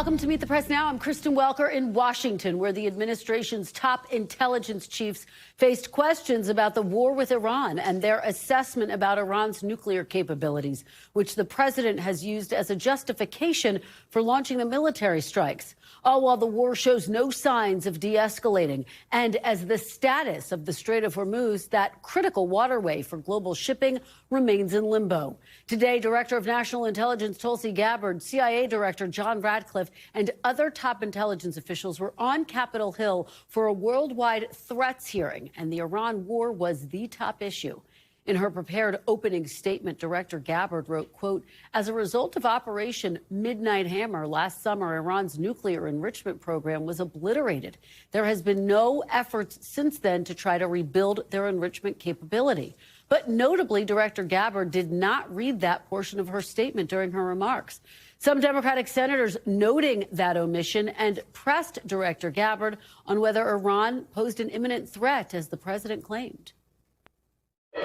Welcome to Meet the Press Now. I'm Kristen Welker in Washington, where the administration's top intelligence chiefs faced questions about the war with Iran and their assessment about Iran's nuclear capabilities, which the president has used as a justification for launching the military strikes. All while the war shows no signs of de-escalating, and as the status of the Strait of Hormuz, that critical waterway for global shipping, remains in limbo. Today, Director of National Intelligence Tulsi Gabbard, CIA Director John Ratcliffe, and other top intelligence officials were on Capitol Hill for a worldwide threats hearing, and the Iran war was the top issue. In her prepared opening statement, Director Gabbard wrote, quote, "As a result of Operation Midnight Hammer last summer, Iran's nuclear enrichment program was obliterated. There has been no efforts since then to try to rebuild their enrichment capability." But notably, Director Gabbard did not read that portion of her statement during her remarks. Some Democratic senators noting that omission and pressed Director Gabbard on whether Iran posed an imminent threat, as the president claimed.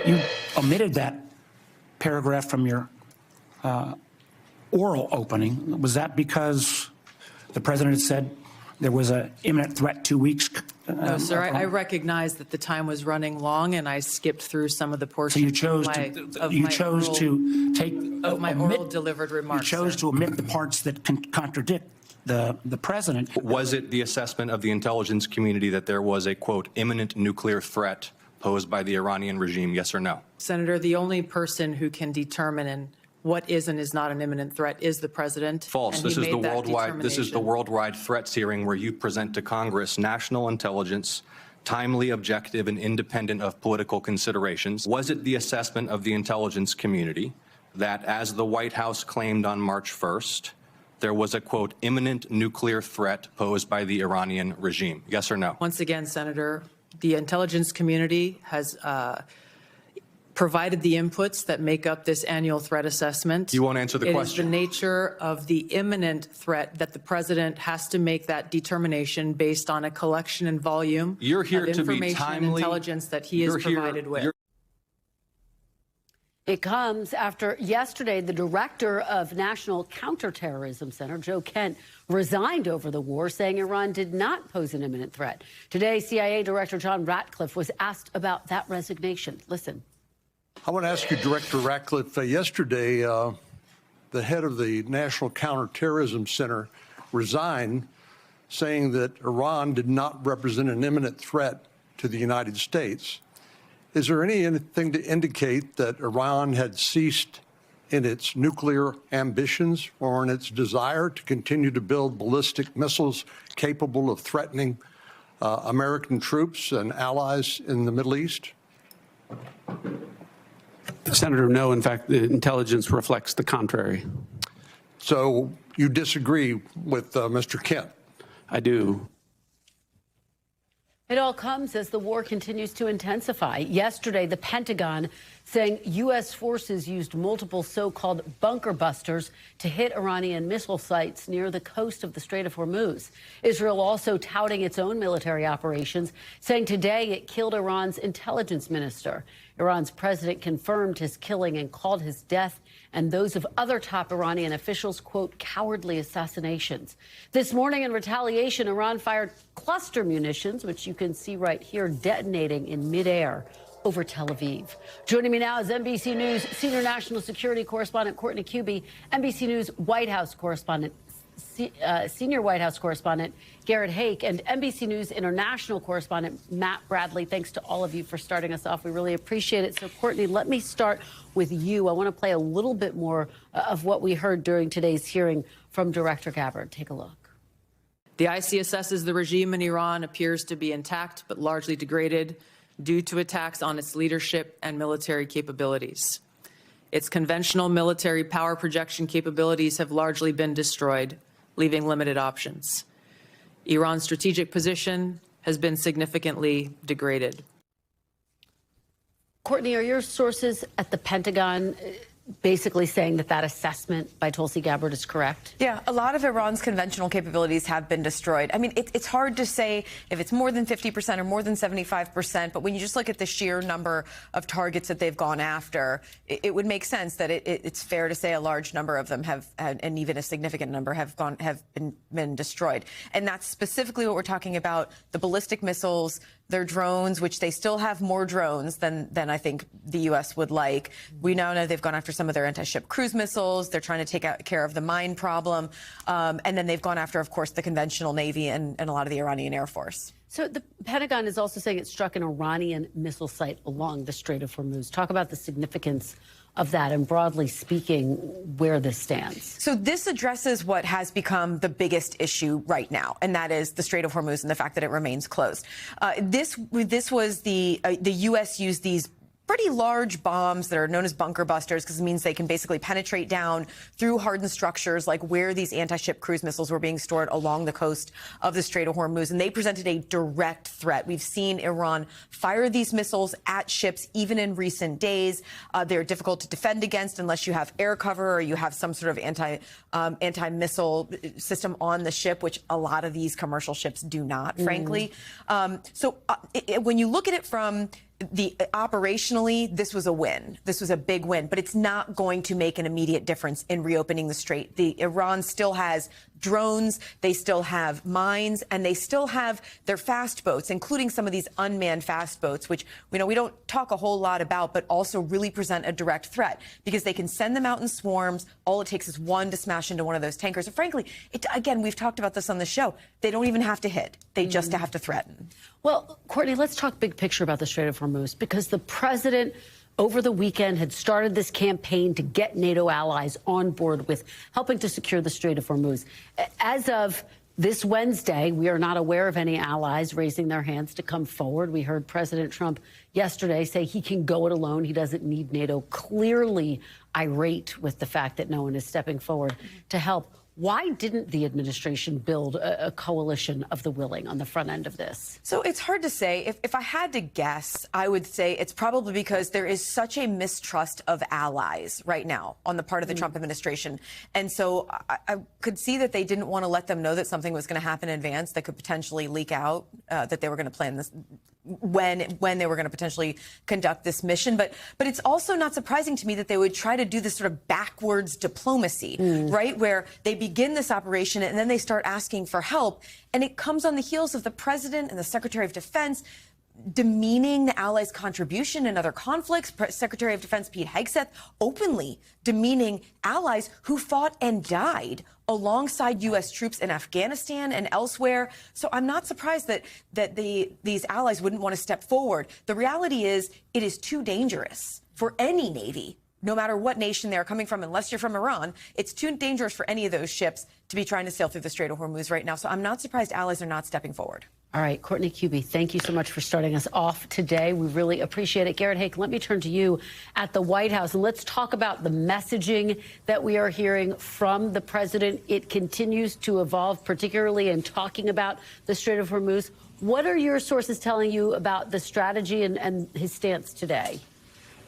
You omitted that paragraph from your oral opening. Was that because the president said there was an imminent threat 2 weeks? No, sir. I recognize that the time was running long, and I skipped through some of the portions. So you chose to take my oral delivered remarks. You chose to omit the parts that contradict the president. Was it the assessment of the intelligence community that there was a, quote, imminent nuclear threat posed by the Iranian regime, yes or no? Senator, the only person who can determine what is and is not an imminent threat is the president. False. This is the worldwide threats hearing where you present to Congress national intelligence, timely, objective, and independent of political considerations. Was it the assessment of the intelligence community that, as the White House claimed on March 1st, there was a, quote, imminent nuclear threat posed by the Iranian regime? Yes or no? Once again, Senator, the intelligence community has provided the inputs that make up this annual threat assessment. You won't answer the question. It is the nature of the imminent threat that the president has to make that determination based on a collection and volume of information and intelligence that he is provided with. It comes after yesterday the director of National Counterterrorism Center, Joe Kent, resigned over the war, saying Iran did not pose an imminent threat. Today, CIA Director John Ratcliffe was asked about that resignation. Listen. I want to ask you, Director Ratcliffe, yesterday the head of the National Counterterrorism Center resigned, saying that Iran did not represent an imminent threat to the United States. Is there anything to indicate that Iran had ceased in its nuclear ambitions or in its desire to continue to build ballistic missiles capable of threatening American troops and allies in the Middle East? Senator, no. In fact, the intelligence reflects the contrary. So you disagree with Mr. Kent? I do. It all comes as the war continues to intensify. Yesterday, the Pentagon saying U.S. forces used multiple so-called bunker busters to hit Iranian missile sites near the coast of the Strait of Hormuz. Israel also touting its own military operations, saying today it killed Iran's intelligence minister. Iran's president confirmed his killing and called his death and those of other top Iranian officials, quote, cowardly assassinations. This morning, in retaliation, Iran fired cluster munitions, which you can see right here, detonating in midair over Tel Aviv. Joining me now is NBC News senior national security correspondent Courtney Kube, NBC News White House correspondent, senior White House correspondent Garrett Haake, and NBC News international correspondent Matt Bradley. Thanks to all of you for starting us off. We really appreciate it. So, Courtney, let me start with you. I want to play a little bit more of what we heard during today's hearing from Director Gabbard. Take a look. The IC assesses the regime in Iran appears to be intact but largely degraded due to attacks on its leadership and military capabilities. Its conventional military power projection capabilities have largely been destroyed, leaving limited options. Iran's strategic position has been significantly degraded. Courtney, are your sources at the Pentagon basically saying that that assessment by Tulsi Gabbard is correct? Yeah, a lot of Iran's conventional capabilities have been destroyed. I mean, it's hard to say if it's more than 50% or more than 75%, but when you just look at the sheer number of targets that they've gone after, it would make sense that it's fair to say a large number of them have, and even a significant number have been destroyed. And that's specifically what we're talking about: the ballistic missiles, their drones, which they still have more drones than I think the U.S. would like. We now know they've gone after some of their anti-ship cruise missiles. They're trying to take care of the mine problem. And then they've gone after, of course, the conventional Navy and a lot of the Iranian Air Force. So the Pentagon is also saying it struck an Iranian missile site along the Strait of Hormuz. Talk about the significance of that and, broadly speaking, where this stands. So this addresses what has become the biggest issue right now, and that is the Strait of Hormuz and the fact that it remains closed. This was the U.S. used these pretty large bombs that are known as bunker busters, because it means they can basically penetrate down through hardened structures like where these anti-ship cruise missiles were being stored along the coast of the Strait of Hormuz. And they presented a direct threat. We've seen Iran fire these missiles at ships even in recent days. They're difficult to defend against unless you have air cover or you have some sort of anti-missile system on the ship, which a lot of these commercial ships do not, frankly. When you look at it from operationally, this was a win. This was a big win, but it's not going to make an immediate difference in reopening the strait. Iran still has drones, they still have mines, and they still have their fast boats, including some of these unmanned fast boats, which we don't talk a whole lot about, but also really present a direct threat because they can send them out in swarms. All it takes is one to smash into one of those tankers. And frankly, again, we've talked about this on the show. They don't even have to hit. They just have to threaten. Well, Courtney, let's talk big picture about the Strait of Hormuz, because the president over the weekend had started this campaign to get NATO allies on board with helping to secure the Strait of Hormuz. As of this Wednesday, we are not aware of any allies raising their hands to come forward. We heard President Trump yesterday say he can go it alone. He doesn't need NATO, clearly irate with the fact that no one is stepping forward to help. Why didn't the administration build a coalition of the willing on the front end of this? So it's hard to say. If I had to guess, I would say it's probably because there is such a mistrust of allies right now on the part of the Trump administration. And so I could see that they didn't want to let them know that something was going to happen in advance that could potentially leak out, that they were going to plan this when they were going to potentially conduct this mission. But it's also not surprising to me that they would try to do this sort of backwards diplomacy, right, where they begin this operation and then they start asking for help. And it comes on the heels of the president and the Secretary of Defense demeaning the allies' contribution in other conflicts. Secretary of Defense Pete Hegseth openly demeaning allies who fought and died alongside U.S. troops in Afghanistan and elsewhere. So I'm not surprised that these allies wouldn't want to step forward. The reality is it is too dangerous for any Navy, no matter what nation they're coming from, unless you're from Iran. It's too dangerous for any of those ships to be trying to sail through the Strait of Hormuz right now. So I'm not surprised allies are not stepping forward. All right, Courtney Kube, thank you so much for starting us off today. We really appreciate it. Garrett Haake, let me turn to you at the White House, and let's talk about the messaging that we are hearing from the president. It continues to evolve, particularly in talking about the Strait of Hormuz. What are your sources telling you about the strategy and his stance today?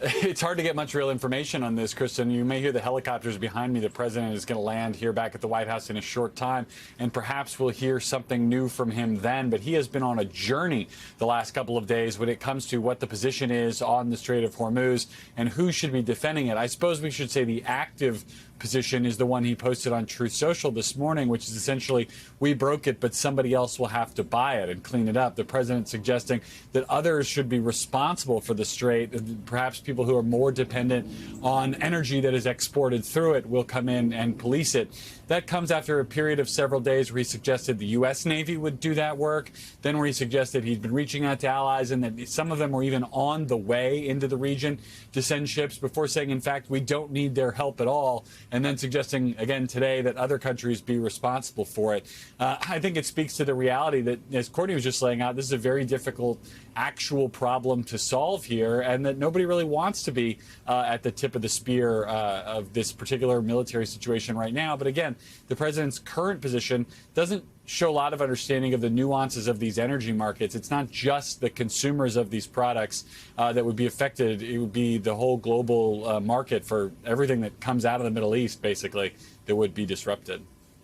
It's hard to get much real information on this, Kristen. You may hear the helicopters behind me. The president is going to land here back at the White House in a short time, and perhaps we'll hear something new from him then. But he has been on a journey the last couple of days when it comes to what the position is on the Strait of Hormuz and who should be defending it. I suppose we should say the active position is the one he posted on Truth Social this morning, which is essentially, we broke it, but somebody else will have to buy it and clean it up. The president suggesting that others should be responsible for the strait. Perhaps people who are more dependent on energy that is exported through it will come in and police it. That comes after a period of several days where he suggested the U.S. Navy would do that work, then where he suggested he'd been reaching out to allies and that some of them were even on the way into the region to send ships, before saying, in fact, we don't need their help at all, and then suggesting again today that other countries be responsible for it. I think it speaks to the reality that, as Courtney was just laying out, this is a very difficult actual problem to solve here, and that nobody really wants to be at the tip of the spear of this particular military situation right now. But again, the president's current position doesn't show a lot of understanding of the nuances of these energy markets. It's not just the consumers of these products that would be affected. It would be the whole global market for everything that comes out of the Middle East, basically, that would be disrupted.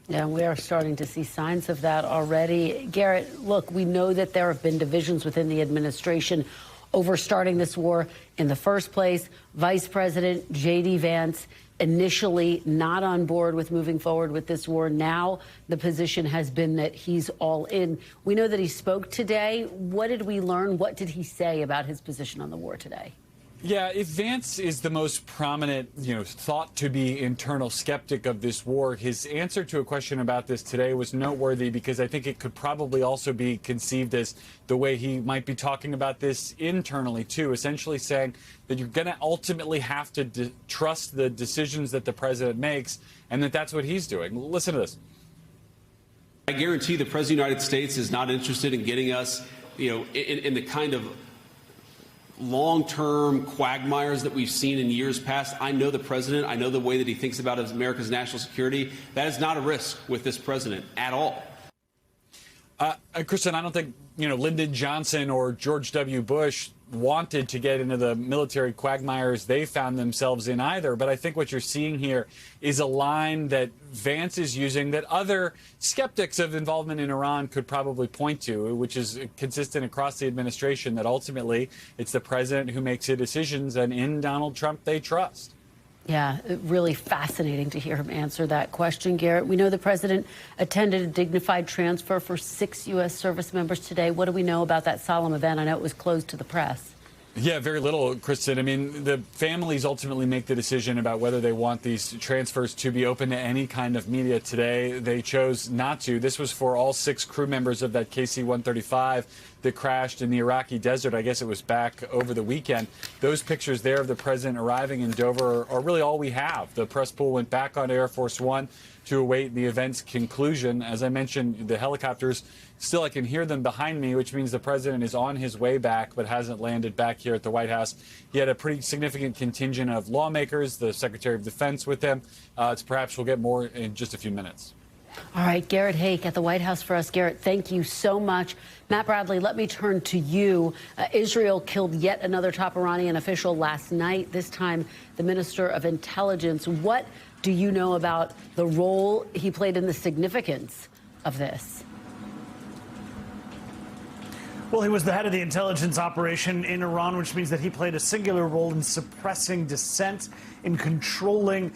Yeah, we are starting to see signs of that already. Garrett, look, we know that there have been divisions within the administration over starting this war in the first place. Vice President J.D. Vance initially not on board with moving forward with this war. Now the position has been that he's all in. We know that he spoke today. What did we learn? What did he say about his position on the war today? Yeah, if Vance is the most prominent, thought to be internal skeptic of this war, his answer to a question about this today was noteworthy because I think it could probably also be conceived as the way he might be talking about this internally, too, essentially saying that you're going to ultimately have to trust the decisions that the president makes and that that's what he's doing. Listen to this. I guarantee the president of the United States is not interested in getting us, in the kind of long-term quagmires that we've seen in years past. I know the president. I know the way that he thinks about America's national security. That is not a risk with this president at all. Kristen, I don't think, Lyndon Johnson or George W. Bush wanted to get into the military quagmires they found themselves in either. But I think what you're seeing here is a line that Vance is using that other skeptics of involvement in Iran could probably point to, which is consistent across the administration, that ultimately it's the president who makes the decisions, and in Donald Trump they trust. Yeah, really fascinating to hear him answer that question, Garrett. We know the president attended a dignified transfer for 6 U.S. service members today. What do we know about that solemn event? I know it was closed to the press. Yeah, very little, Kristen. I mean, the families ultimately make the decision about whether they want these transfers to be open to any kind of media today. They chose not to. This was for all 6 crew members of that KC-135 that crashed in the Iraqi desert. I guess it was back over the weekend. Those pictures there of the president arriving in Dover are really all we have. The press pool went back on Air Force One to await the event's conclusion. As I mentioned, the helicopters, still I can hear them behind me, which means the president is on his way back but hasn't landed back here at the White House. He had a pretty significant contingent of lawmakers, the Secretary of Defense with him. Perhaps we'll get more in just a few minutes. All right, Garrett Haake at the White House for us. Garrett, thank you so much. Matt Bradley, let me turn to you. Israel killed yet another top Iranian official last night, this time the Minister of Intelligence. What do you know about the role he played in the significance of this? Well, he was the head of the intelligence operation in Iran, which means that he played a singular role in suppressing dissent, in controlling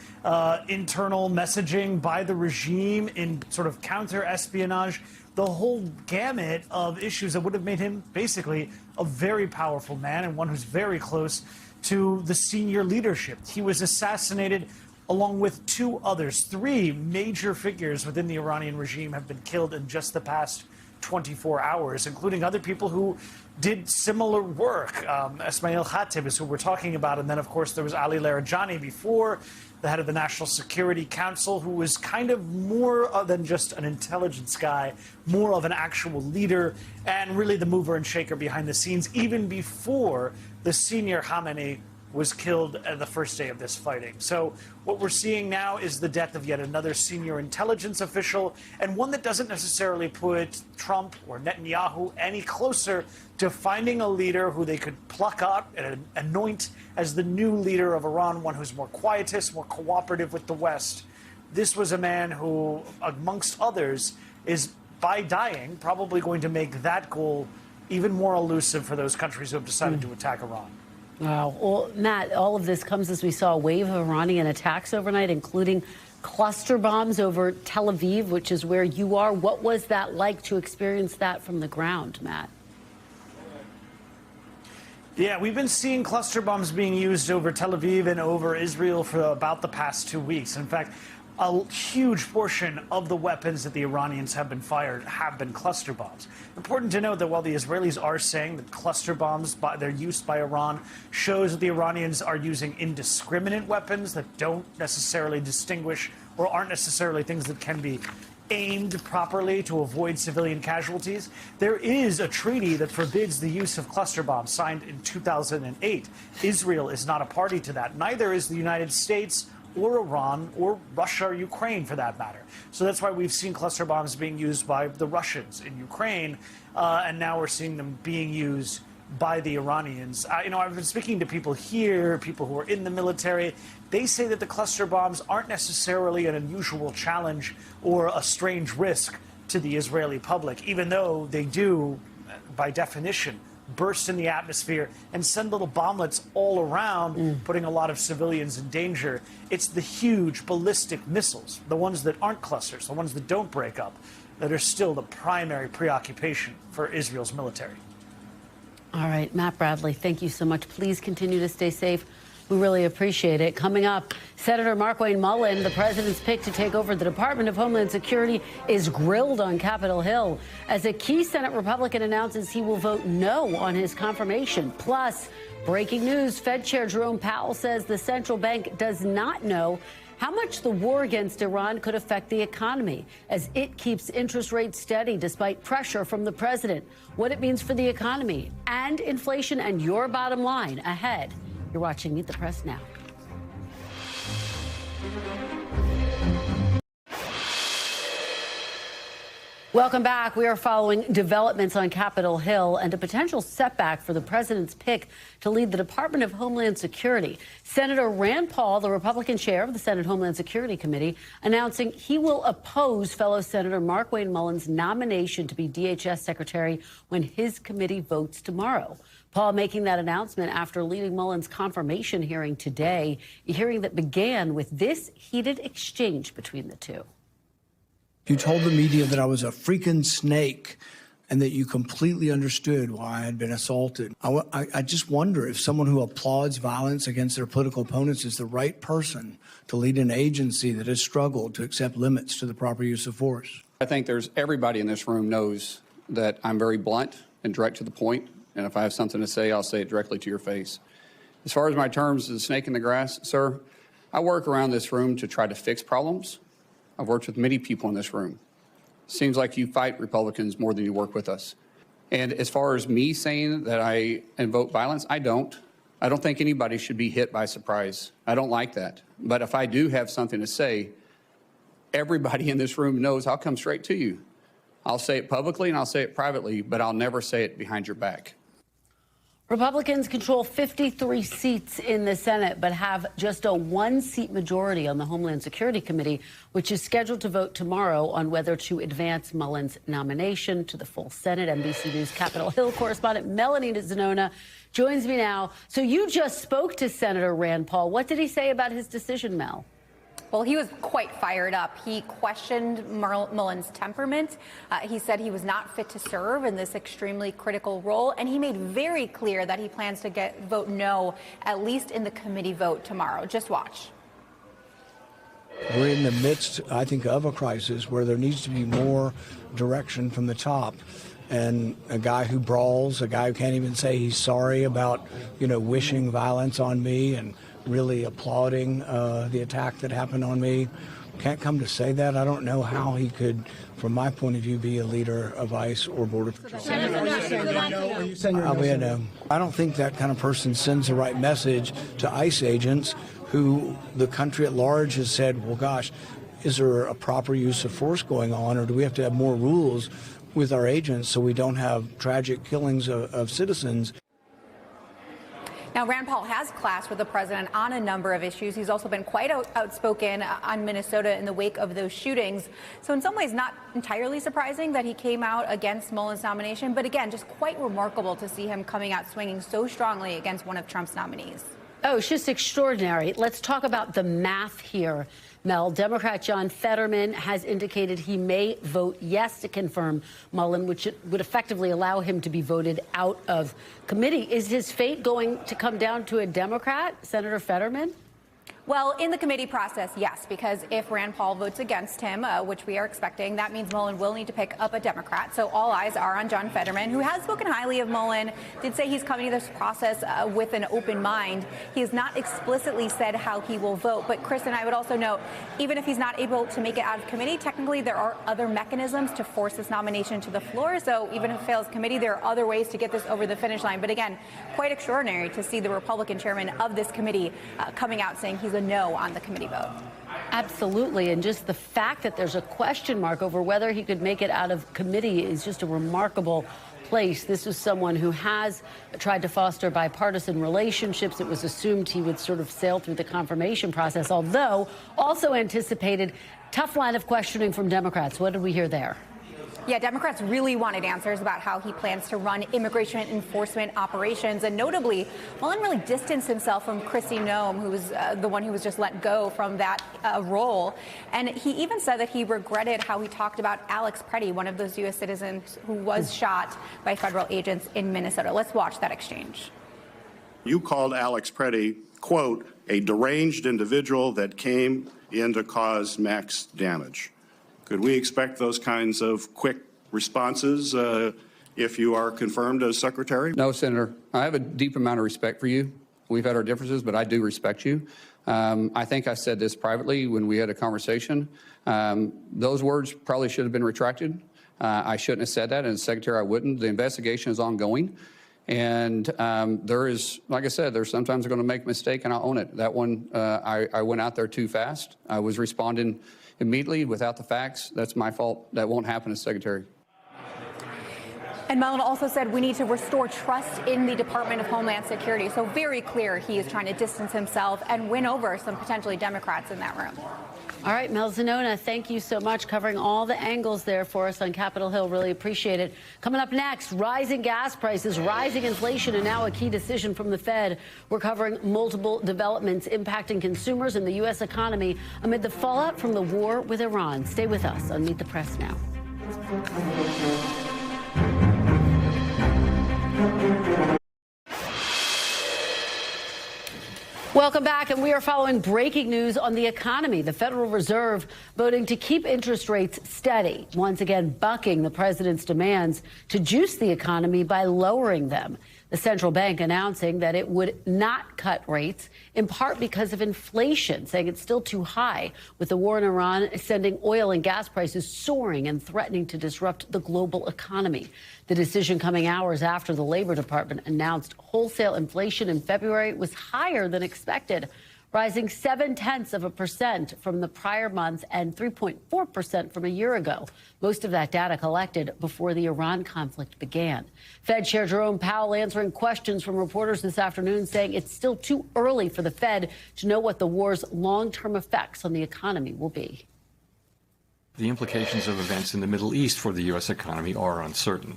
internal messaging by the regime, in sort of counter-espionage, the whole gamut of issues that would have made him basically a very powerful man and one who's very close to the senior leadership. He was assassinated along with 2 others. 3 major figures within the Iranian regime have been killed in just the past 24 hours, including other people who did similar work. Ismail Khatib is who we're talking about. And then, of course, there was Ali Larijani before, the head of the National Security Council, who was kind of more than just an intelligence guy, more of an actual leader, and really the mover and shaker behind the scenes, even before the senior Khamenei was killed the first day of this fighting. So what we're seeing now is the death of yet another senior intelligence official, and one that doesn't necessarily put Trump or Netanyahu any closer to finding a leader who they could pluck up and anoint as the new leader of Iran, one who's more quietist, more cooperative with the West. This was a man who, amongst others, is, by dying, probably going to make that goal even more elusive for those countries who have decided to attack Iran. Wow. Well, Matt, all of this comes as we saw a wave of Iranian attacks overnight, including cluster bombs over Tel Aviv, which is where you are. What was that like to experience that from the ground, Matt? Yeah, we've been seeing cluster bombs being used over Tel Aviv and over Israel for about the past 2 weeks. In fact, a huge portion of the weapons that the Iranians have been fired have been cluster bombs. Important to note that while the Israelis are saying that cluster bombs, their use by Iran, shows that the Iranians are using indiscriminate weapons that don't necessarily distinguish or aren't necessarily things that can be aimed properly to avoid civilian casualties, there is a treaty that forbids the use of cluster bombs signed in 2008. Israel is not a party to that. Neither is the United States or Iran or Russia or Ukraine, for that matter. So that's why we've seen cluster bombs being used by the Russians in Ukraine, and now we're seeing them being used by the Iranians. I've been speaking to people here, people who are in the military. They say that the cluster bombs aren't necessarily an unusual challenge or a strange risk to the Israeli public, even though they do, by definition, burst in the atmosphere and send little bomblets all around, putting a lot of civilians in danger. It's the huge ballistic missiles, the ones that aren't clusters, the ones that don't break up, that are still the primary preoccupation for Israel's military. All right, Matt Bradley, thank you so much. Please continue to stay safe. We really appreciate it. Coming up, Senator Markwayne Mullin, the president's pick to take over the Department of Homeland Security, is grilled on Capitol Hill as a key Senate Republican announces he will vote no on his confirmation. Plus, breaking news, Fed Chair Jerome Powell says the central bank does not know how much the war against Iran could affect the economy as it keeps interest rates steady despite pressure from the president, what it means for the economy and inflation and your bottom line ahead. You're watching Meet the Press now. Welcome back. We are following developments on Capitol Hill and a potential setback for the president's pick to lead the Department of Homeland Security. Senator Rand Paul, the Republican chair of the Senate Homeland Security Committee, announcing he will oppose fellow Senator Markwayne Mullin's nomination to be DHS Secretary when his committee votes tomorrow. Paul making that announcement after leading Mullin's confirmation hearing today, a hearing that began with this heated exchange between the two. You told the media that I was a freaking snake and that you completely understood why I had been assaulted. I just wonder if someone who applauds violence against their political opponents is the right person to lead an agency that has struggled to accept limits to the proper use of force. I think everybody in this room knows that I'm very blunt and direct to the point, and if I have something to say, I'll say it directly to your face. As far as my terms as a snake in the grass, sir, I work around this room to try to fix problems. I've worked with many people in this room. Seems like you fight Republicans more than you work with us. And as far as me saying that I invoke violence, I don't. I don't think anybody should be hit by surprise. I don't like that. But if I do have something to say, everybody in this room knows I'll come straight to you. I'll say it publicly and I'll say it privately, but I'll never say it behind your back. Republicans control 53 seats in the Senate, but have just a one-seat majority on the Homeland Security Committee, which is scheduled to vote tomorrow on whether to advance Mullin's nomination to the full Senate. NBC News Capitol Hill correspondent Melanie Zanona joins me now. So you just spoke to Senator Rand Paul. What did he say about his decision, Mel? Well, he was quite fired up. He questioned Mullin's temperament. He said he was not fit to serve in this extremely critical role, and he made very clear that he plans to vote no, at least in the committee vote tomorrow. Just watch. We're in the midst, I think, of a crisis where there needs to be more direction from the top. And a guy who brawls, a guy who can't even say he's sorry about, wishing violence on me and really applauding the attack that happened on me, can't come to say that. I don't know how he could, from my point of view, be a leader of ICE or Border Patrol. I'll be a no. I don't think that kind of person sends the right message to ICE agents who the country at large has said, well, gosh, is there a proper use of force going on, or do we have to have more rules with our agents so we don't have tragic killings of citizens? Now, Rand Paul has clashed with the president on a number of issues. He's also been quite outspoken on Minnesota in the wake of those shootings. So in some ways, not entirely surprising that he came out against Mullin's nomination. But again, just quite remarkable to see him coming out swinging so strongly against one of Trump's nominees. Oh, it's just extraordinary. Let's talk about the math here, Mel. Democrat John Fetterman has indicated he may vote yes to confirm Mullin, which would effectively allow him to be voted out of committee. Is his fate going to come down to a Democrat, Senator Fetterman? Well, in the committee process, yes, because if Rand Paul votes against him, which we are expecting, that means Mullin will need to pick up a Democrat. So all eyes are on John Fetterman, who has spoken highly of Mullin, did say he's coming to this process with an open mind. He has not explicitly said how he will vote. But, Kristen, I would also note, even if he's not able to make it out of committee, technically there are other mechanisms to force this nomination to the floor. So even if it fails committee, there are other ways to get this over the finish line. But again, quite extraordinary to see the Republican chairman of this committee coming out saying he's a no on the committee vote. Absolutely. And just the fact that there's a question mark over whether he could make it out of committee is just a remarkable place. This was someone who has tried to foster bipartisan relationships. It was assumed he would sort of sail through the confirmation process, although also anticipated tough line of questioning from Democrats. What did we hear there? Yeah, Democrats really wanted answers about how he plans to run immigration enforcement operations. And notably, Mullin really distanced himself from Kristi Noem, who was the one who was just let go from that role. And he even said that he regretted how he talked about Alex Preddy, one of those U.S. citizens who was shot by federal agents in Minnesota. Let's watch that exchange. You called Alex Preddy, quote, a deranged individual that came in to cause max damage. Could we expect those kinds of quick responses if you are confirmed as secretary? No, Senator. I have a deep amount of respect for you. We've had our differences, but I do respect you. I think I said this privately when we had a conversation. Those words probably should have been retracted. I shouldn't have said that, and as secretary, I wouldn't. The investigation is ongoing. And there is, like I said, there's sometimes going to make a mistake, and I'll own it. That one, I went out there too fast. I was responding immediately without the facts. That's my fault. That won't happen as secretary. And Mullin also said we need to restore trust in the Department of Homeland Security. So very clear he is trying to distance himself and win over some potentially Democrats in that room. All right, Mel Zanona, thank you so much, covering all the angles there for us on Capitol Hill. Really appreciate it. Coming up next, rising gas prices, rising inflation, and now a key decision from the Fed. We're covering multiple developments impacting consumers and the U.S. economy amid the fallout from the war with Iran. Stay with us on Meet the Press now. Welcome back, and we are following breaking news on the economy. The Federal Reserve voting to keep interest rates steady, once again bucking the president's demands to juice the economy by lowering them. The central bank announcing that it would not cut rates, in part because of inflation, saying it's still too high, with the war in Iran sending oil and gas prices soaring and threatening to disrupt the global economy. The decision coming hours after the Labor Department announced wholesale inflation in February was higher than expected, rising 0.7% from the prior month and 3.4% from a year ago. Most of that data collected before the Iran conflict began. Fed Chair Jerome Powell answering questions from reporters this afternoon, saying it's still too early for the Fed to know what the war's long-term effects on the economy will be. The implications of events in the Middle East for the U.S. economy are uncertain.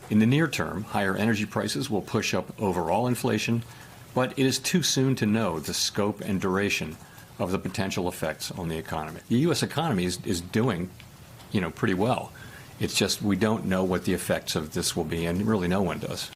In the near term, higher energy prices will push up overall inflation, but it is too soon to know the scope and duration of the potential effects on the economy. The U.S. economy is doing, pretty well. It's just we don't know what the effects of this will be, and really no one does.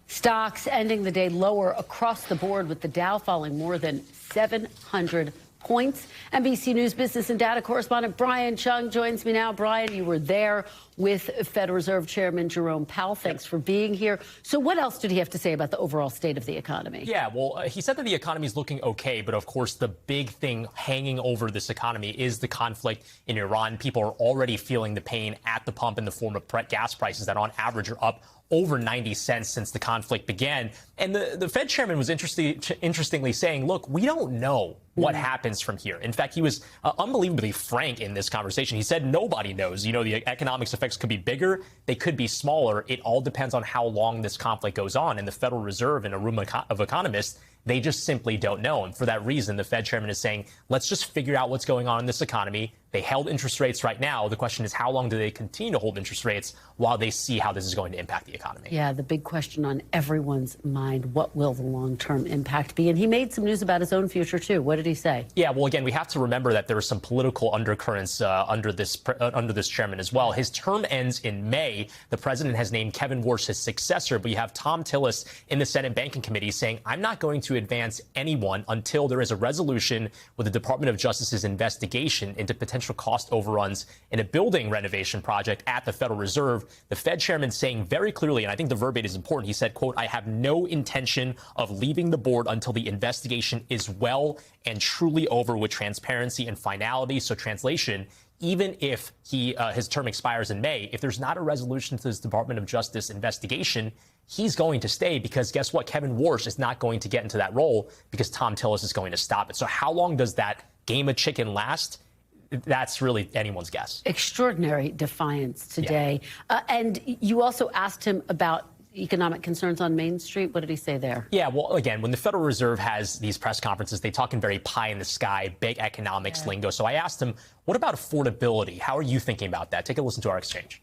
Stocks ending the day lower across the board, with the Dow falling more than 700 points. NBC News business and data correspondent Brian Chung joins me now. Brian, you were there with Fed Reserve Chairman Jerome Powell. Thanks for being here. So what else did he have to say about the overall state of the economy? Yeah, well, he said that the economy is looking okay, but of course the big thing hanging over this economy is the conflict in Iran. People are already feeling the pain at the pump in the form of gas prices that on average are up over 90 cents since the conflict began. And the Fed chairman was interestingly saying, look, we don't know what happens from here. In fact, he was unbelievably frank in this conversation. He said nobody knows. The economics effects could be bigger. They could be smaller. It all depends on how long this conflict goes on. And the Federal Reserve and a room of economists, they just simply don't know. And for that reason, the Fed chairman is saying, let's just figure out what's going on in this economy. They held interest rates right now. The question is, how long do they continue to hold interest rates while they see how this is going to impact the economy? Yeah, the big question on everyone's mind, what will the long-term impact be? And he made some news about his own future, too. What did he say? Yeah, well, again, we have to remember that there are some political undercurrents under this chairman as well. His term ends in May. The president has named Kevin Warsh his successor, but you have Tom Tillis in the Senate Banking Committee saying, I'm not going to advance anyone until there is a resolution with the Department of Justice's investigation into potential cost overruns in a building renovation project at the Federal Reserve. The Fed chairman saying very clearly, and I think the verbatim is important, he said, quote, I have no intention of leaving the board until the investigation is well and truly over with transparency and finality. So translation, even if his term expires in May, if there's not a resolution to this Department of Justice investigation, he's going to stay because guess what? Kevin Warsh is not going to get into that role because Tom Tillis is going to stop it. So how long does that game of chicken last? That's really anyone's guess. Extraordinary defiance today. Yeah. And you also asked him about economic concerns on Main Street. What did he say there? Yeah, well, again, when the Federal Reserve has these press conferences, they talk in very pie in the sky, big economics lingo. So I asked him, what about affordability? How are you thinking about that? Take a listen to our exchange.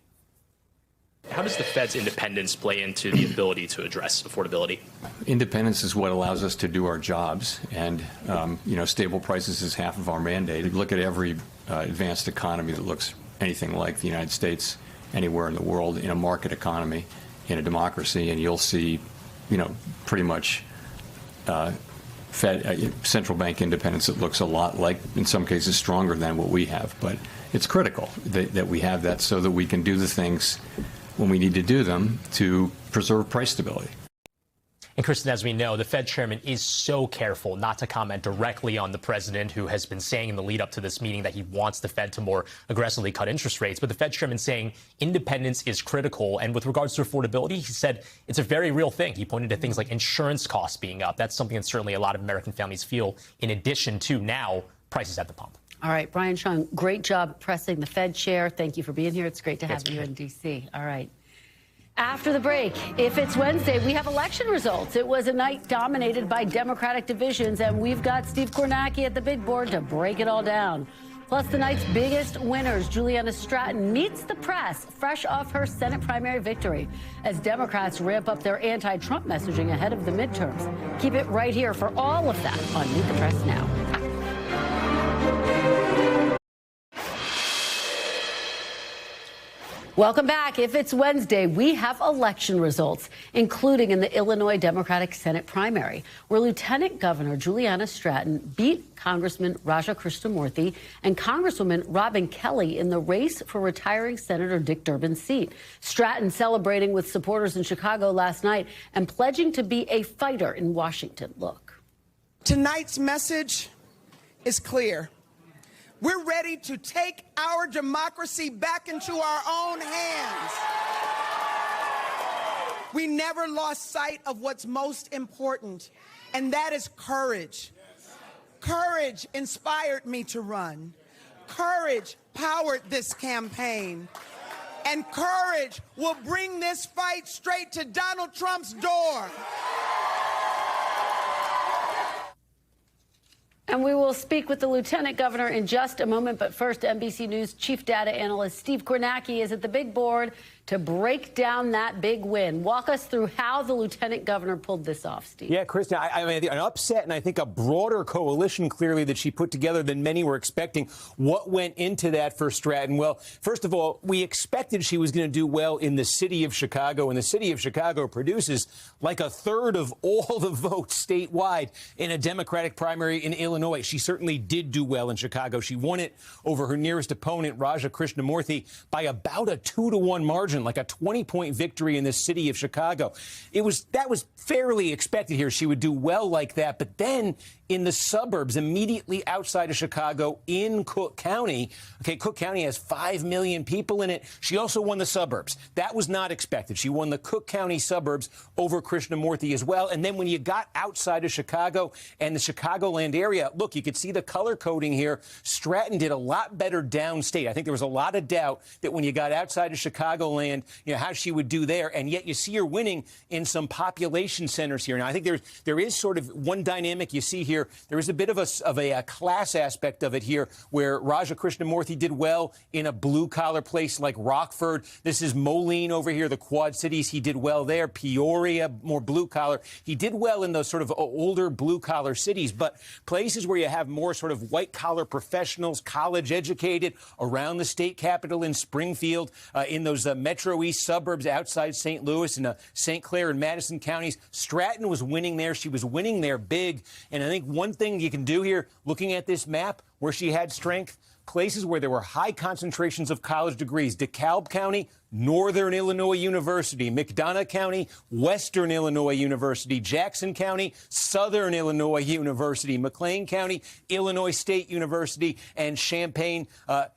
How does the Fed's independence play into the ability to address affordability? Independence is what allows us to do our jobs, and stable prices is half of our mandate. Look at every advanced economy that looks anything like the United States anywhere in the world in a market economy, in a democracy, and you'll see, pretty much central bank independence that looks a lot like, in some cases, stronger than what we have. But it's critical that we have that so that we can do the things when we need to do them to preserve price stability. And Kristen, as we know, the Fed chairman is so careful not to comment directly on the president, who has been saying in the lead up to this meeting that he wants the Fed to more aggressively cut interest rates. But the Fed chairman saying independence is critical. And with regards to affordability, he said it's a very real thing. He pointed to things like insurance costs being up. That's something that certainly a lot of American families feel, in addition to now prices at the pump. All right, Brian Sean, great job pressing the Fed chair. Thank you for being here. It's great to have you in D.C. All right. After the break, if it's Wednesday, we have election results. It was a night dominated by Democratic divisions, and we've got Steve Kornacki at the big board to break it all down. Plus, the night's biggest winners, Juliana Stratton, meets the press fresh off her Senate primary victory as Democrats ramp up their anti-Trump messaging ahead of the midterms. Keep it right here for all of that on Meet the Press Now. Welcome back. If it's Wednesday, we have election results, including in the Illinois Democratic Senate primary, where Lieutenant Governor Juliana Stratton beat Congressman Raja Krishnamurthy and Congresswoman Robin Kelly in the race for retiring Senator Dick Durbin's seat. Stratton celebrating with supporters in Chicago last night and pledging to be a fighter in Washington. Look. Tonight's message is clear. We're ready to take our democracy back into our own hands. We never lost sight of what's most important, and that is courage. Courage inspired me to run. Courage powered this campaign. And courage will bring this fight straight to Donald Trump's door. And we will speak with the Lieutenant Governor in just a moment. But first, NBC News Chief Data Analyst Steve Kornacki is at the big board to break down that big win. Walk us through how the Lieutenant Governor pulled this off, Steve. Yeah, Kristen, I mean, an upset and I think a broader coalition, clearly, that she put together than many were expecting. What went into that for Stratton? Well, first of all, we expected she was going to do well in the city of Chicago, and the city of Chicago produces like a third of all the votes statewide in a Democratic primary in Illinois. She certainly did do well in Chicago. She won it over her nearest opponent, Raja Krishnamurthy, by about a 2-to-1 margin, like a 20-point victory in the city of Chicago. That was fairly expected here. She would do well like that. But then in the suburbs immediately outside of Chicago in Cook County, okay, Cook County has 5 million people in it. She also won the suburbs. That was not expected. She won the Cook County suburbs over Krishnamurthy as well. And then when you got outside of Chicago and the Chicagoland area, look, you could see the color coding here. Stratton did a lot better downstate. I think there was a lot of doubt that when you got outside of Chicagoland, how she would do there. And yet you see her winning in some population centers here. Now, I think there is sort of one dynamic you see here. There is a bit of a class aspect of it here, where Raja Krishnamurthy did well in a blue-collar place like Rockford. This is Moline over here, the Quad Cities. He did well there. Peoria, more blue-collar. He did well in those sort of older blue-collar cities. But places where you have more sort of white-collar professionals, college-educated, around the state capitol in Springfield, in those Metro East suburbs outside St. Louis and St. Clair and Madison counties, Stratton was winning there. She was winning there big. And I think one thing you can do here, looking at this map, where she had strength, places where there were high concentrations of college degrees. DeKalb County, Northern Illinois University, McDonough County, Western Illinois University, Jackson County, Southern Illinois University, McLean County, Illinois State University, and Champaign,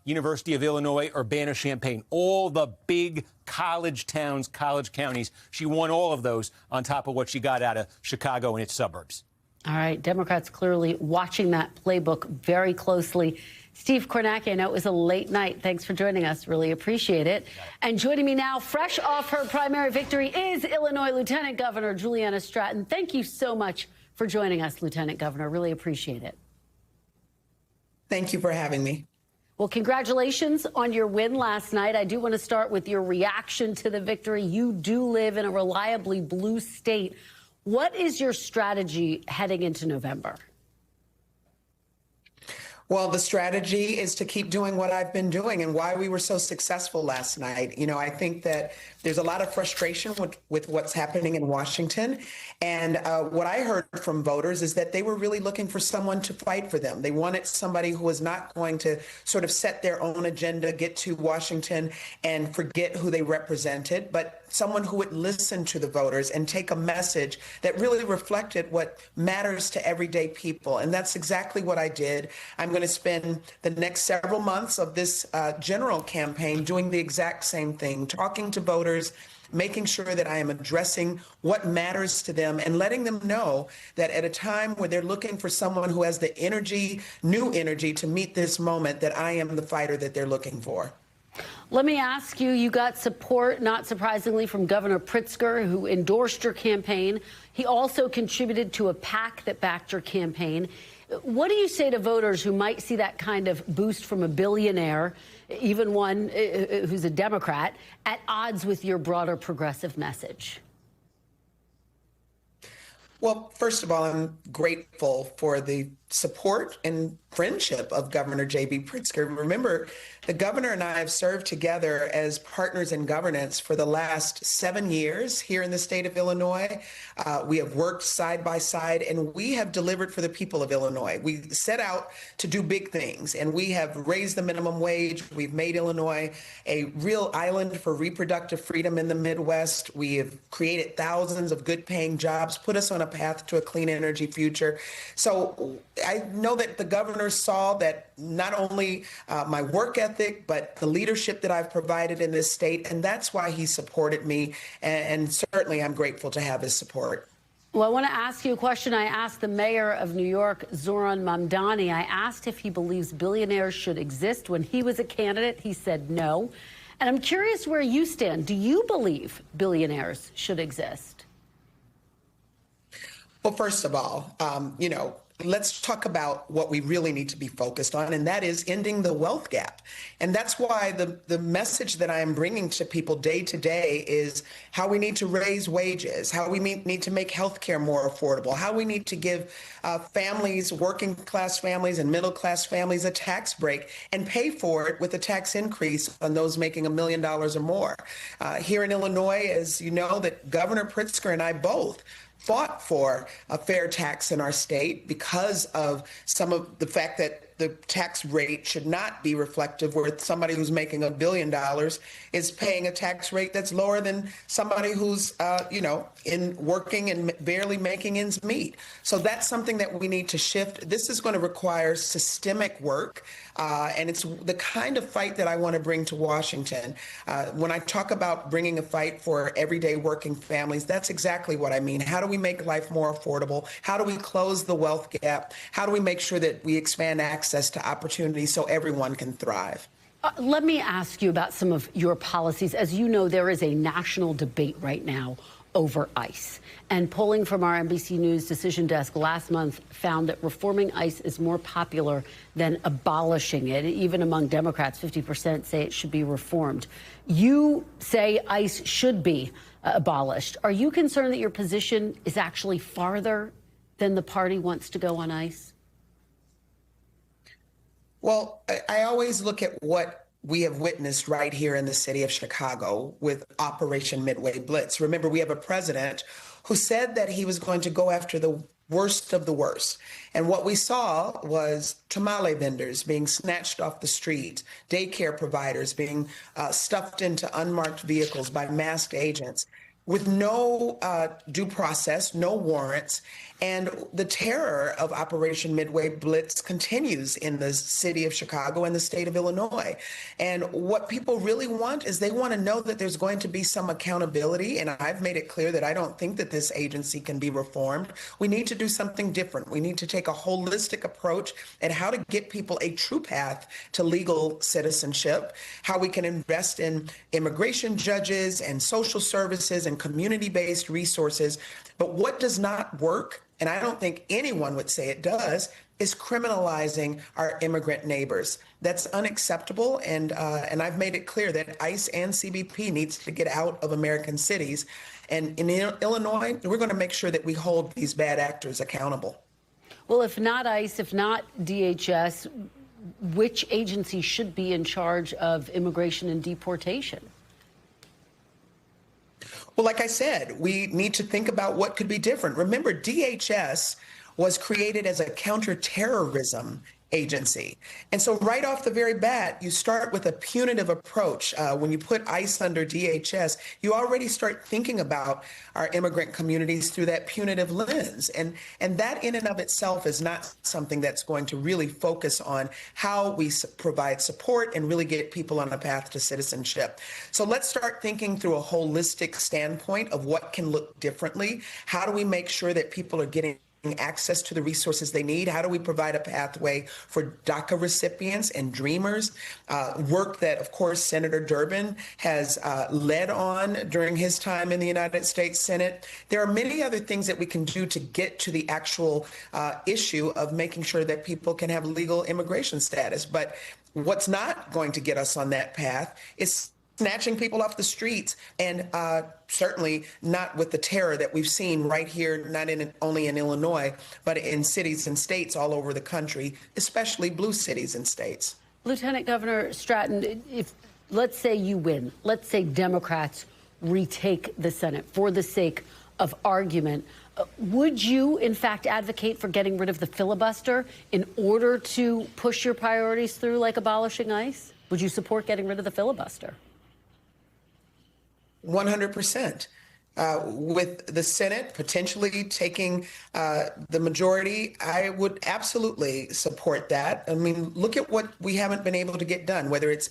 University of Illinois, Urbana-Champaign. All the big college towns, college counties. She won all of those on top of what she got out of Chicago and its suburbs. All right, Democrats clearly watching that playbook very closely. Steve Kornacki, I know it was a late night. Thanks for joining us. Really appreciate it. And joining me now, fresh off her primary victory, is Illinois Lieutenant Governor Juliana Stratton. Thank you so much for joining us, Lieutenant Governor. Really appreciate it. Thank you for having me. Well, congratulations on your win last night. I do want to start with your reaction to the victory. You do live in a reliably blue state. What is your strategy heading into November? Well, the strategy is to keep doing what I've been doing and why we were so successful last night. You know, I think that there's a lot of frustration with what's happening in Washington. And what I heard from voters is that they were really looking for someone to fight for them. They wanted somebody who was not going to sort of set their own agenda, get to Washington and forget who they represented, but someone who would listen to the voters and take a message that really reflected what matters to everyday people. And that's exactly what I did. I'm going to spend the next several months of this general campaign doing the exact same thing, talking to voters, making sure that I am addressing what matters to them and letting them know that at a time where they're looking for someone who has the energy, new energy to meet this moment, that I am the fighter that they're looking for. Let me ask you, you got support, not surprisingly, from Governor Pritzker, who endorsed your campaign. He also contributed to a PAC that backed your campaign. What do you say to voters who might see that kind of boost from a billionaire, even one who's a Democrat, at odds with your broader progressive message? Well, first of all, I'm grateful for the support and friendship of Governor J.B. Pritzker. Remember, the governor and I have served together as partners in governance for the last 7 years here in the state of Illinois. We have worked side by side, and we have delivered for the people of Illinois. We set out to do big things, and we have raised the minimum wage. We've made Illinois a real island for reproductive freedom in the Midwest. We have created thousands of good-paying jobs, put us on a path to a clean energy future. So I know that the governor saw that not only my work ethic, but the leadership that I've provided in this state, and that's why he supported me, and certainly I'm grateful to have his support. Well, I want to ask you a question I asked the mayor of New York, Zohran Mamdani. I asked if he believes billionaires should exist. When he was a candidate, he said no. And I'm curious where you stand. Do you believe billionaires should exist? Well, first of all, let's talk about what we really need to be focused on, and that is ending the wealth gap. And that's why the message that I am bringing to people day to day is how we need to raise wages, how we need to make health care more affordable, how we need to give families, working class families and middle class families, a tax break and pay for it with a tax increase on those making $1 million or more. Here in Illinois, as you know, that Governor Pritzker and I both fought for a fair tax in our state because of some of the fact that the tax rate should not be reflective where somebody who's making $1 billion is paying a tax rate that's lower than somebody who's, in working and barely making ends meet. So that's something that we need to shift. This is going to require systemic work, and it's the kind of fight that I want to bring to Washington. When I talk about bringing a fight for everyday working families, that's exactly what I mean. How do we make life more affordable? How do we close the wealth gap? How do we make sure that we expand access to opportunity so everyone can thrive? Let me ask you about some of your policies. As you know, there is a national debate right now over ICE. And polling from our NBC News decision desk last month found that reforming ICE is more popular than abolishing it. Even among Democrats, 50% say it should be reformed. You say ICE should be abolished. Are you concerned that your position is actually farther than the party wants to go on ICE? Well, I always look at what we have witnessed right here in the city of Chicago with Operation Midway Blitz. Remember, we have a president who said that he was going to go after the worst of the worst. And what we saw was tamale vendors being snatched off the street, daycare providers being stuffed into unmarked vehicles by masked agents with no due process, no warrants. And the terror of Operation Midway Blitz continues in the city of Chicago and the state of Illinois. And what people really want is they want to know that there's going to be some accountability. And I've made it clear that I don't think that this agency can be reformed. We need to do something different. We need to take a holistic approach at how to get people a true path to legal citizenship, how we can invest in immigration judges and social services and community-based resources. But what does not work, and I don't think anyone would say it does, is criminalizing our immigrant neighbors. That's unacceptable, and I've made it clear that ICE and CBP needs to get out of American cities. And in Illinois, we're going to make sure that we hold these bad actors accountable. Well, if not ICE, if not DHS, which agency should be in charge of immigration and deportation? Well, like I said, we need to think about what could be different. Remember, DHS was created as a counterterrorism agency. And so right off the very bat, you start with a punitive approach. When you put ICE under DHS, you already start thinking about our immigrant communities through that punitive lens. And that in and of itself is not something that's going to really focus on how we provide support and really get people on a path to citizenship. So let's start thinking through a holistic standpoint of what can look differently. How do we make sure that people are getting access to the resources they need? How do we provide a pathway for DACA recipients and dreamers? Work that, of course, Senator Durbin has led on during his time in the United States Senate. There are many other things that we can do to get to the actual issue of making sure that people can have legal immigration status. But what's not going to get us on that path is snatching people off the streets, and certainly not with the terror that we've seen right here, not only in Illinois, but in cities and states all over the country, especially blue cities and states. Lieutenant Governor Stratton, if let's say you win, let's say Democrats retake the Senate for the sake of argument, would you, in fact, advocate for getting rid of the filibuster in order to push your priorities through, like abolishing ICE? Would you support getting rid of the filibuster? 100%. With the Senate potentially taking the majority, I would absolutely support that. I mean, look at what we haven't been able to get done, whether it's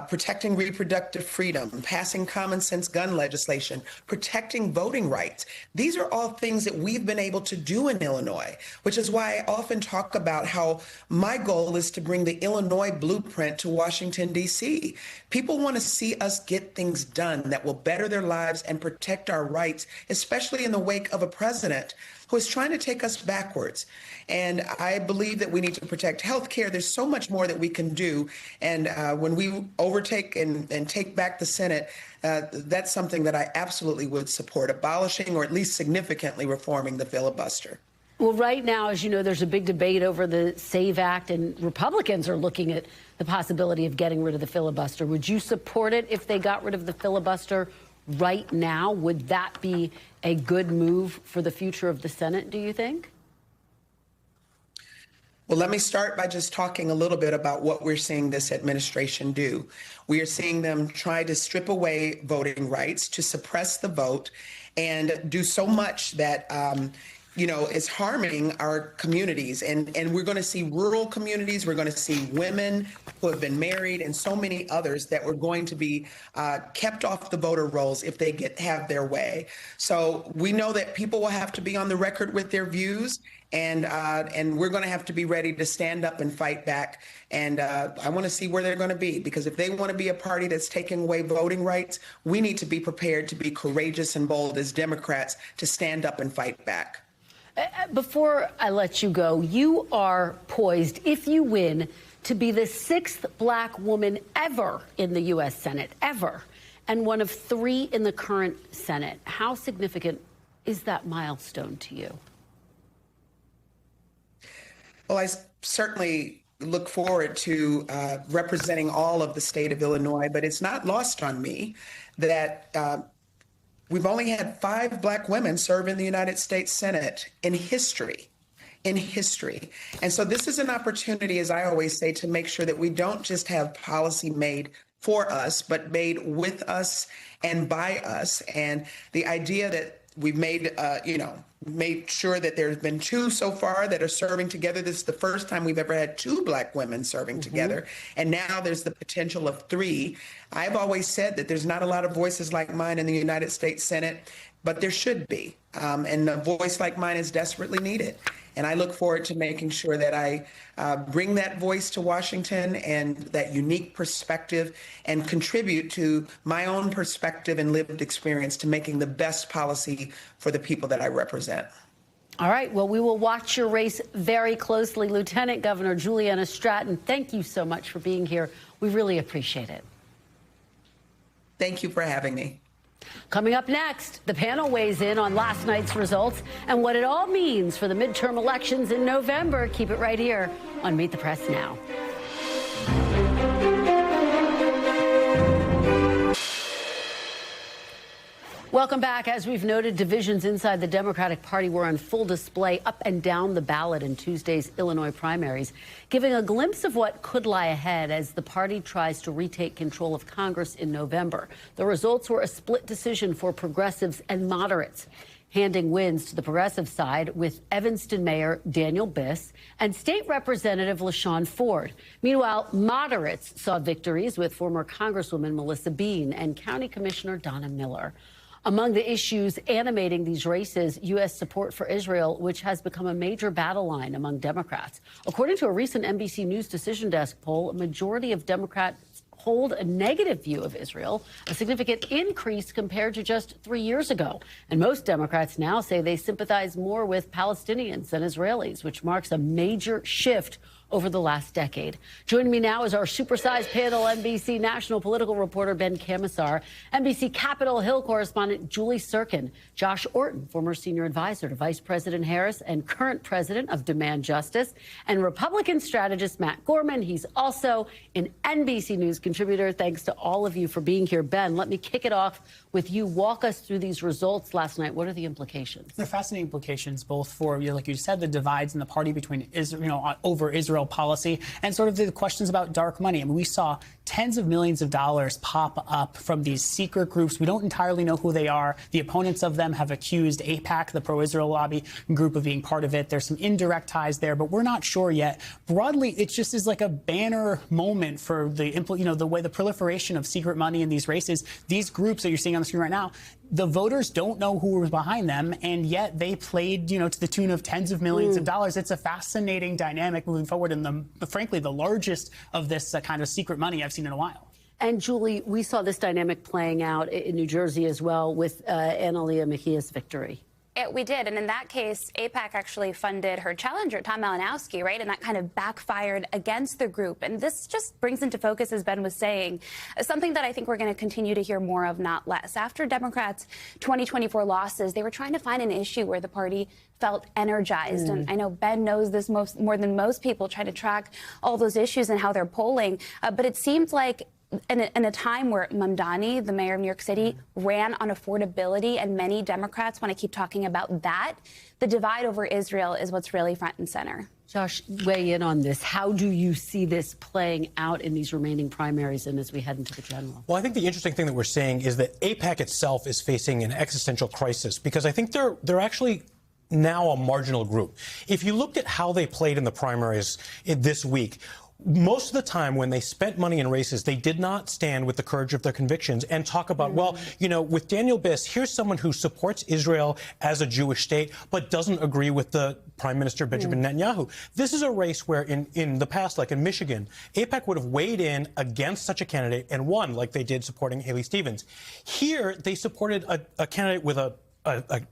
protecting reproductive freedom, passing common sense gun legislation, protecting voting rights. These are all things that we've been able to do in Illinois, which is why I often talk about how my goal is to bring the Illinois blueprint to Washington, D.C. People want to see us get things done that will better their lives and protect our rights, especially in the wake of a president who is trying to take us backwards. And I believe that we need to protect health care. There's so much more that we can do. And when we overtake and take back the Senate, that's something that I absolutely would support, abolishing or at least significantly reforming the filibuster. Well, right now, as you know, there's a big debate over the SAVE Act, and Republicans are looking at the possibility of getting rid of the filibuster. Would you support it if they got rid of the filibuster right now? Would that be a good move for the future of the Senate, do you think? Well, let me start by just talking a little bit about what we're seeing this administration do. We are seeing them try to strip away voting rights, to suppress the vote, and do so much that is harming our communities. And we're going to see rural communities. We're going to see women who have been married and so many others that were going to be kept off the voter rolls if they have their way. So we know that people will have to be on the record with their views. And we're going to have to be ready to stand up and fight back. And I want to see where they're going to be, because if they want to be a party that's taking away voting rights, we need to be prepared to be courageous and bold as Democrats to stand up and fight back. Before I let you go, you are poised, if you win, to be the 6th black woman ever in the U.S. Senate, ever, and one of 3 in the current Senate. How significant is that milestone to you? Well, I certainly look forward to representing all of the state of Illinois, but it's not lost on me that We've only had 5 black women serve in the United States Senate in history. And so this is an opportunity, as I always say, to make sure that we don't just have policy made for us, but made with us and by us. And the idea that we've made, made sure that there's been 2 so far that are serving together. This is the first time we've ever had 2 black women serving together. And now there's the potential of 3. I've always said that there's not a lot of voices like mine in the United States Senate, but there should be. And a voice like mine is desperately needed. And I look forward to making sure that I bring that voice to Washington and that unique perspective and contribute to my own perspective and lived experience to making the best policy for the people that I represent. All right. Well, we will watch your race very closely. Lieutenant Governor Juliana Stratton, thank you so much for being here. We really appreciate it. Thank you for having me. Coming up next, the panel weighs in on last night's results and what it all means for the midterm elections in November. Keep it right here on Meet the Press Now. Welcome back. As we've noted, divisions inside the Democratic Party were on full display up and down the ballot in Tuesday's Illinois primaries, giving a glimpse of what could lie ahead as the party tries to retake control of Congress in November. The results were a split decision for progressives and moderates, handing wins to the progressive side with Evanston Mayor Daniel Biss and State Representative LaShawn Ford. Meanwhile, moderates saw victories with former Congresswoman Melissa Bean and County Commissioner Donna Miller. Among the issues animating these races, U.S. support for Israel, which has become a major battle line among Democrats. According to a recent NBC News Decision Desk poll, a majority of Democrats hold a negative view of Israel, a significant increase compared to just 3 years ago. And most Democrats now say they sympathize more with Palestinians than Israelis, which marks a major shift over the last decade. Joining me now is our supersized panel, NBC national political reporter Ben Camisar, NBC Capitol Hill correspondent Julie Sirkin, Josh Orton, former senior advisor to Vice President Harris and current president of Demand Justice, and Republican strategist Matt Gorman. He's also an NBC News contributor. Thanks to all of you for being here. Ben, let me kick it off with you. Walk us through these results last night. What are the implications? They're fascinating implications, both for, like you said, the divides in the party between Israel, over Israel policy, and sort of the questions about dark money. I mean, we saw tens of millions of dollars pop up from these secret groups. We don't entirely know who they are. The opponents of them have accused AIPAC, the pro-Israel lobby group, of being part of it. There's some indirect ties there, but we're not sure yet. Broadly, it just is like a banner moment for the, the way the proliferation of secret money in these races. These groups that you're seeing on the screen right now, the voters don't know who was behind them, and yet they played, to the tune of tens of millions of dollars. It's a fascinating dynamic moving forward, and frankly, the largest of this kind of secret money I've seen in a while. And Julie, we saw this dynamic playing out in New Jersey as well with Analia Mejia's victory. We did. And in that case, AIPAC actually funded her challenger, Tom Malinowski, right? And that kind of backfired against the group. And this just brings into focus, as Ben was saying, something that I think we're going to continue to hear more of, not less. After Democrats' 2024 losses, they were trying to find an issue where the party felt energized. And I know Ben knows this more than most people, trying to track all those issues and how they're polling. But it seemed like in a time where Mamdani, the mayor of New York City, ran on affordability, and many Democrats want to keep talking about that, the divide over Israel is what's really front and center. Josh, weigh in on this. How do you see this playing out in these remaining primaries and as we head into the general? Well, I think the interesting thing that we're seeing is that AIPAC itself is facing an existential crisis, because I think they're actually now a marginal group. If you looked at how they played in the primaries this week, most of the time when they spent money in races, they did not stand with the courage of their convictions and talk about, well, with Daniel Biss, here's someone who supports Israel as a Jewish state, but doesn't agree with the Prime Minister Benjamin Netanyahu. This is a race where in the past, like in Michigan, AIPAC would have weighed in against such a candidate and won, like they did supporting Haley Stevens. Here, they supported a candidate with a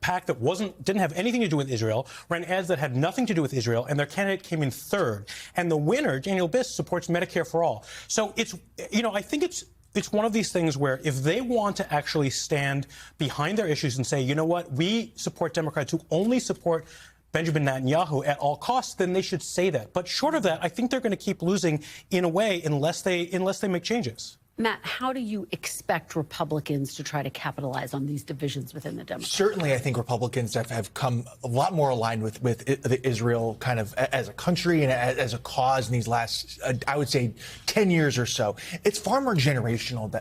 PAC that didn't have anything to do with Israel, ran ads that had nothing to do with Israel, and their candidate came in third. And the winner, Daniel Biss, supports Medicare for all. So it's, I think it's one of these things where if they want to actually stand behind their issues and say, you know what, we support Democrats who only support Benjamin Netanyahu at all costs, then they should say that. But short of that, I think they're going to keep losing in a way unless they make changes. Matt, how do you expect Republicans to try to capitalize on these divisions within the Democrats? Certainly, I think Republicans have come a lot more aligned with the Israel kind of as a country and as a cause in these last, I would say, 10 years or so. It's far more generational,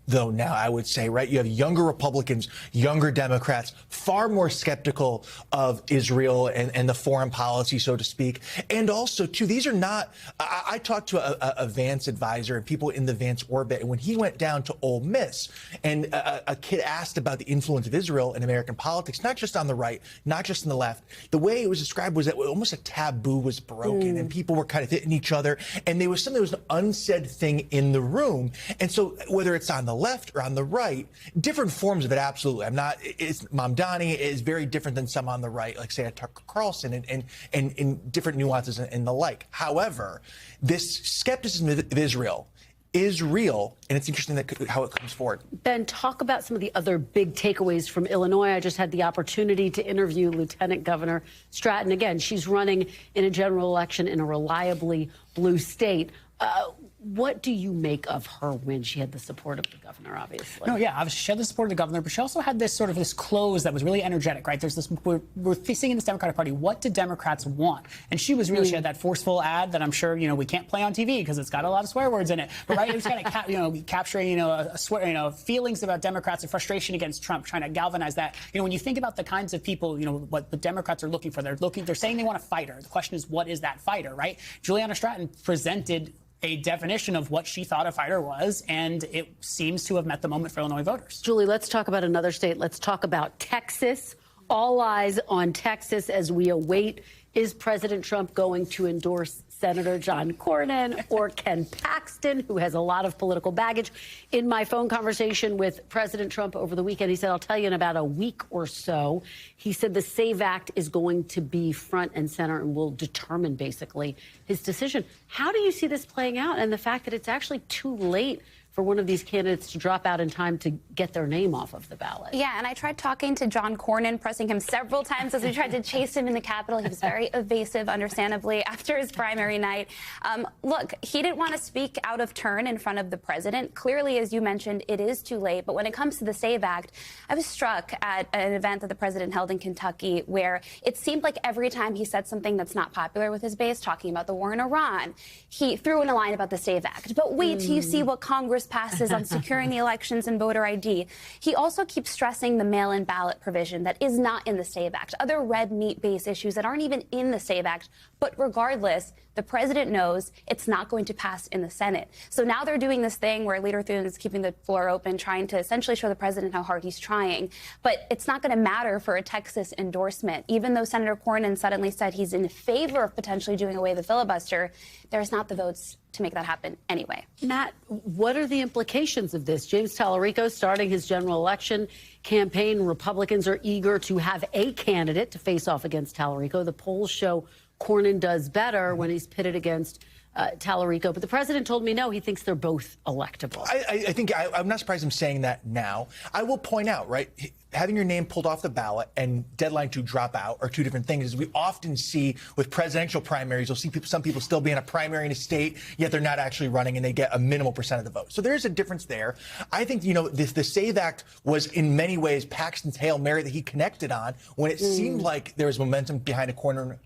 though, now, I would say, right? You have younger Republicans, younger Democrats, far more skeptical of Israel and the foreign policy, so to speak. And also, too, these are not, I talked to a Vance advisor and people in the Vance orbit. When he went down to Ole Miss and a kid asked about the influence of Israel in American politics, not just on the right, not just on the left, the way it was described was that almost a taboo was broken and people were kind of hitting each other. And there was something that was an unsaid thing in the room. And so whether it's on the left or on the right, different forms of it, absolutely. Mamdani is very different than some on the right, like say a Tucker Carlson and different nuances and the like. However, this skepticism of Israel is real, and it's interesting how it comes forward. Ben, talk about some of the other big takeaways from Illinois. I just had the opportunity to interview Lieutenant Governor Stratton. Again, she's running in a general election in a reliably blue state. What do you make of her win? She had the support of the governor, obviously. No, yeah, obviously she had the support of the governor, but she also had this close that was really energetic, right? There's this, we're seeing in this Democratic Party, what do Democrats want? And she was really, she had that forceful ad that I'm sure, we can't play on TV because it's got a lot of swear words in it. But right, it was kind of, capturing, feelings about Democrats and frustration against Trump, trying to galvanize that. When you think about the kinds of people, what the Democrats are looking for, they're saying they want a fighter. The question is, what is that fighter, right? Juliana Stratton presented a definition of what she thought a fighter was, and it seems to have met the moment for Illinois voters. Julie, let's talk about another state. Let's talk about Texas. All eyes on Texas as we await, is President Trump going to endorse Senator John Cornyn or Ken Paxton, who has a lot of political baggage? In my phone conversation with President Trump over the weekend, he said, I'll tell you in about a week or so. He said the SAVE Act is going to be front and center and will determine basically his decision. How do you see this playing out, and the fact that it's actually too late for one of these candidates to drop out in time to get their name off of the ballot? Yeah, and I tried talking to John Cornyn, pressing him several times as we tried to chase him in the Capitol. He was very evasive, understandably, after his primary night. Look, he didn't want to speak out of turn in front of the president. Clearly, as you mentioned, it is too late. But when it comes to the SAVE Act, I was struck at an event that the president held in Kentucky where it seemed like every time he said something that's not popular with his base, talking about the war in Iran, he threw in a line about the SAVE Act. But wait till you see what Congress passes on securing the elections and voter ID. He also keeps stressing the mail-in ballot provision that is not in the SAVE Act, other red meat-based issues that aren't even in the SAVE Act. But regardless, the president knows it's not going to pass in the Senate. So now they're doing this thing where Leader Thune is keeping the floor open, trying to essentially show the president how hard he's trying. But it's not going to matter for a Texas endorsement. Even though Senator Cornyn suddenly said he's in favor of potentially doing away with the filibuster, there's not the votes to make that happen anyway. Matt, what are the implications of this? James Tallarico starting his general election campaign. Republicans are eager to have a candidate to face off against Tallarico. The polls show Cornyn does better when he's pitted against Tallarico. But the president told me no, he thinks they're both electable. I think I'm not surprised I'm saying that now. I will point out, right, having your name pulled off the ballot and deadline to drop out are two different things. As we often see with presidential primaries, you'll see some people still be in a primary in a state, yet they're not actually running and they get a minimal percent of the vote. So there is a difference there. I think, the SAVE Act was in many ways Paxton's Hail Mary that he connected on when it seemed like there was momentum behind a Cornyn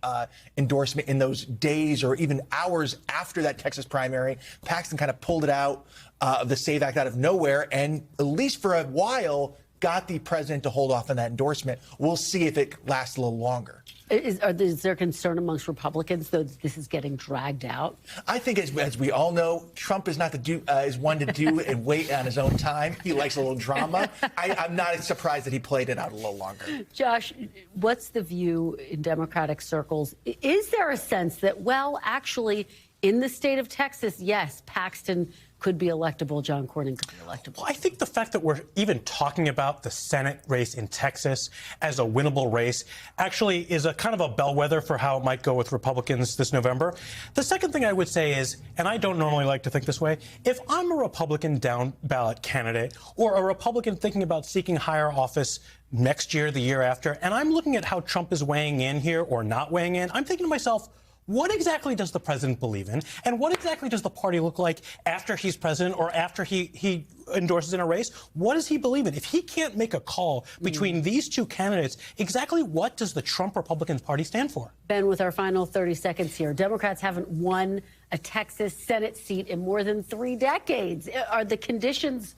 endorsement in those days or even hours after that Texas primary. Paxton kind of pulled it out of the SAVE Act out of nowhere, and at least for a while, got the president to hold off on that endorsement. We'll see if it lasts a little longer. Is there concern amongst Republicans that this is getting dragged out? I think, as we all know, Trump is not is one to do and wait on his own time. He likes a little drama. I'm not surprised that he played it out a little longer. Josh, what's the view in Democratic circles? Is there a sense that, well, actually, in the state of Texas, yes, Paxton could be electable, John Cornyn could be electable? Well, I think the fact that we're even talking about the Senate race in Texas as a winnable race actually is a kind of a bellwether for how it might go with Republicans this November. The second thing I would say is, and I don't normally like to think this way, if I'm a Republican down ballot candidate or a Republican thinking about seeking higher office next year, the year after, and I'm looking at how Trump is weighing in here or not weighing in, I'm thinking to myself, What exactly does the president believe in? And what exactly does the party look like after he's president or after he endorses in a race? What does he believe in? If he can't make a call between these two candidates, exactly what does the Trump Republican Party stand for? Ben, with our final 30 seconds here, Democrats haven't won a Texas Senate seat in more than 3 decades. Are the conditions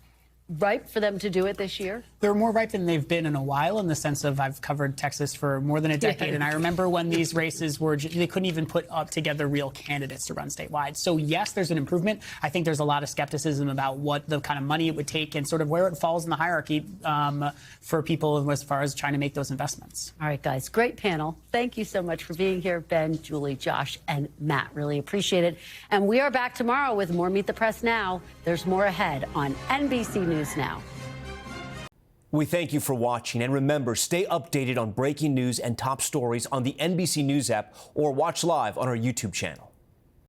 ripe for them to do it this year? They're more ripe than they've been in a while, in the sense of I've covered Texas for more than a decade, and I remember when these races were, they couldn't even put up together real candidates to run statewide. So yes, there's an improvement. I think there's a lot of skepticism about what the kind of money it would take and sort of where it falls in the hierarchy for people as far as trying to make those investments. All right, guys, great panel. Thank you so much for being here, Ben, Julie, Josh, and Matt. Really appreciate it. And we are back tomorrow with more Meet the Press Now. There's more ahead on NBC News Now. We thank you for watching, and remember, stay updated on breaking news and top stories on the NBC News app or watch live on our YouTube channel.